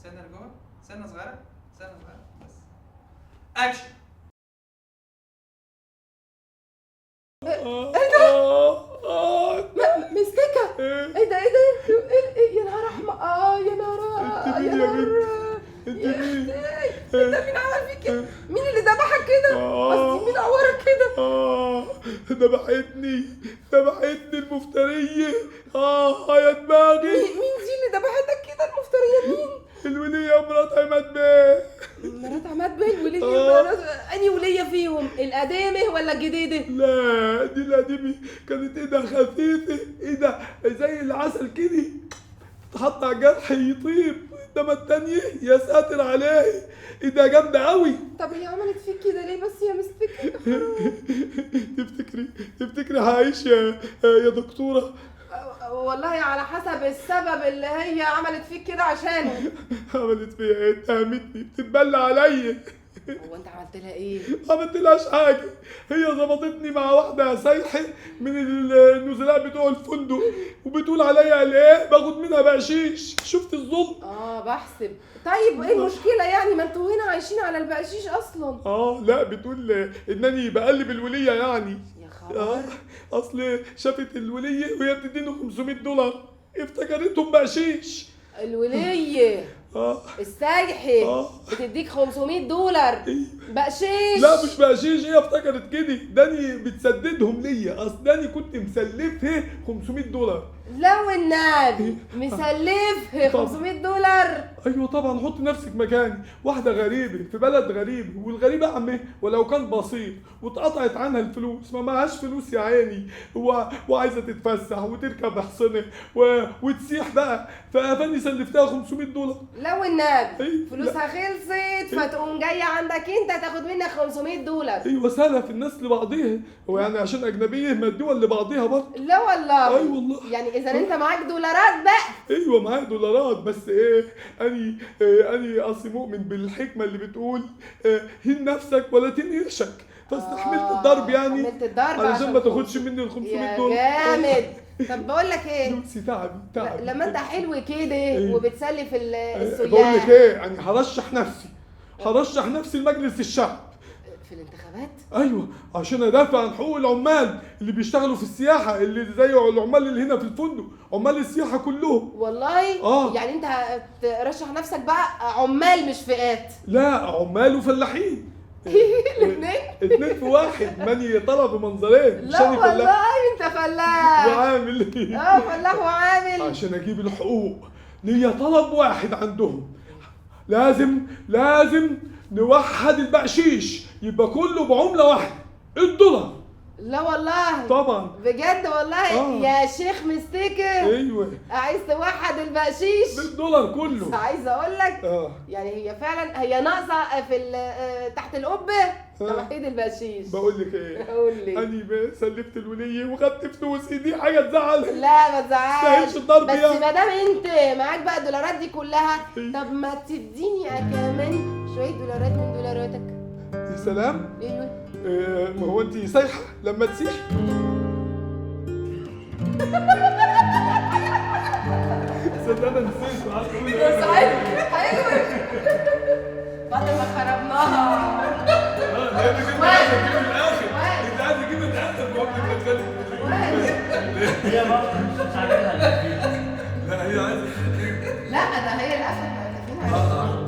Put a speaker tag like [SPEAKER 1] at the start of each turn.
[SPEAKER 1] سنه لجوه، سنه صغيره، سنه صغيره بس. اكشن.
[SPEAKER 2] مستكة. ايه ده يا نهار احمر. يا نهار
[SPEAKER 3] انت مين؟
[SPEAKER 2] انت مين عمل فيك كده؟ مين اللي ذبحك كده؟ قصدي مين عورك كده؟
[SPEAKER 3] ذبحتني المفترية. يا دماغي.
[SPEAKER 2] مين دي اللي ذبحتك كده المفترية؟ مين؟
[SPEAKER 3] الولية مرات عماد بيه.
[SPEAKER 2] مرات عماد بيه؟ الولية انهي ولية فيهم؟ القديمة ولا الجديدة؟
[SPEAKER 3] لا دي القديمة كانت ايدها خفيفة، ايدها زي العسل كده، تحط على الجرح يطيب. انما التانية يا ساتر عليه ايدها جامدة قوي.
[SPEAKER 2] طب هي عملت فيك كده ليه بس يا مستكة؟
[SPEAKER 3] تفتكري هعيش يا دكتورة؟
[SPEAKER 2] والله على حسب السبب اللي هي عملت فيك كده عشانه.
[SPEAKER 3] عملت فيها ايه؟ اتهمتني، بتتبلى عليا.
[SPEAKER 2] هو انت عملت لها ايه؟
[SPEAKER 3] ما عملتلهاش حاجة، هي ظبطتني مع واحدة سايحة من النزلاء بتوع الفندق، وبتقول عليا ايه باخد منها بقشيش. شفت الظلم؟
[SPEAKER 2] بحسب. طيب ايه المشكلة يعني؟ ما انتوا هنا عايشين على البقشيش اصلا.
[SPEAKER 3] لا بتقول انني بقلب الولية يعني.
[SPEAKER 2] يا خبر.
[SPEAKER 3] اصل شافت الولية وهي بتديني $500، افتكرتهم بقشيش.
[SPEAKER 2] الولية السايحة بتديك $500 بقشيش؟
[SPEAKER 3] لا مش بقشيش، هي افتكرت كده، داني بتسددهم ليا، اصل داني كنت مسلفها $500.
[SPEAKER 2] لو النبي مسلفها $500؟
[SPEAKER 3] ايوه طبعا. حط نفسك مكاني، واحده غريبه في بلد غريب، والغريبه عمي ولو كان بسيط واتقطعت عنها الفلوس، ما معهاش فلوس يا عيني، وعايزه تتفسح وتركب حصنه وتسيح بقى، فاني سلفتها $500.
[SPEAKER 2] لو النبي فلوسها خلصت فتقوم جايه عندك انت تاخد منك $500؟
[SPEAKER 3] ايوه سلف الناس لبعضيها، هو يعني عشان اجنبيه ما الدول لبعضيها برضه.
[SPEAKER 2] لا والله.
[SPEAKER 3] اي والله.
[SPEAKER 2] يعني اذا انت معاك دولارات بقى.
[SPEAKER 3] ايوه معايا دولارات، بس اني اصلي مؤمن بالحكمه اللي بتقول هين نفسك ولا تهين قرشك، فاستحملت الضرب يعني.
[SPEAKER 2] استحملت الضرب
[SPEAKER 3] علشان ما تاخدش مني $500.
[SPEAKER 2] يا جامد. طب بقول لك ايه؟
[SPEAKER 3] نفسي تعبي.
[SPEAKER 2] لما انت حلو كده وبتسلف السياح،
[SPEAKER 3] بقول لك ايه، يعني هرشح نفسي لمجلس الشعب
[SPEAKER 2] في الانتخابات.
[SPEAKER 3] ايوه عشان ادافع عن حقوق العمال اللي بيشتغلوا في السياحه، اللي زي العمال اللي هنا في الفندق، عمال السياحه كلهم.
[SPEAKER 2] والله. يعني انت ترشح نفسك بقى عمال مش فئات؟
[SPEAKER 3] لا عمال وفلاحين. الاثنين في واحد، ماني طلب منظرين.
[SPEAKER 2] لا والله انت فلاح
[SPEAKER 3] وعامل
[SPEAKER 2] فلاح وعامل.
[SPEAKER 3] عشان اجيب الحقوق ليا طلب واحد عندهم، لازم نوحد البقشيش يبقى كله بعمله واحده، $1.
[SPEAKER 2] لا والله
[SPEAKER 3] طبعا
[SPEAKER 2] بجد والله. يا شيخ مستكة.
[SPEAKER 3] ايوه
[SPEAKER 2] عايز توحد البقشيش
[SPEAKER 3] $1 كله.
[SPEAKER 2] بس عايز اقول لك يعني هي فعلا هي ناقصه في تحت القبه توحيد البقشيش.
[SPEAKER 3] بقول لك ايه،
[SPEAKER 2] قول لي.
[SPEAKER 3] انا سلفت الوليه وخدت فلوسي، دي حاجه تزعل؟
[SPEAKER 2] لا ما تزعلش،
[SPEAKER 3] تستاهلش الضرب
[SPEAKER 2] بس
[SPEAKER 3] يعني.
[SPEAKER 2] ما دام انت معاك بقى الدولارات دي كلها، طب ما تديني كمان شويه دولارات من دولاراتك؟
[SPEAKER 3] يا سلام.
[SPEAKER 2] ايوه.
[SPEAKER 3] ما هو انت سايحه لما تسيح. صدق انا نسيت وقعدت اقول
[SPEAKER 2] ايوه بعد ما خربناها.
[SPEAKER 3] لا انت كنت عايز تجيب الاخر، انت عايز تجيب الاخر وقبل ما تتكلم.
[SPEAKER 4] هي برضه مش عاملها.
[SPEAKER 3] لا هي عايزه.
[SPEAKER 2] لا ده هي الاخر.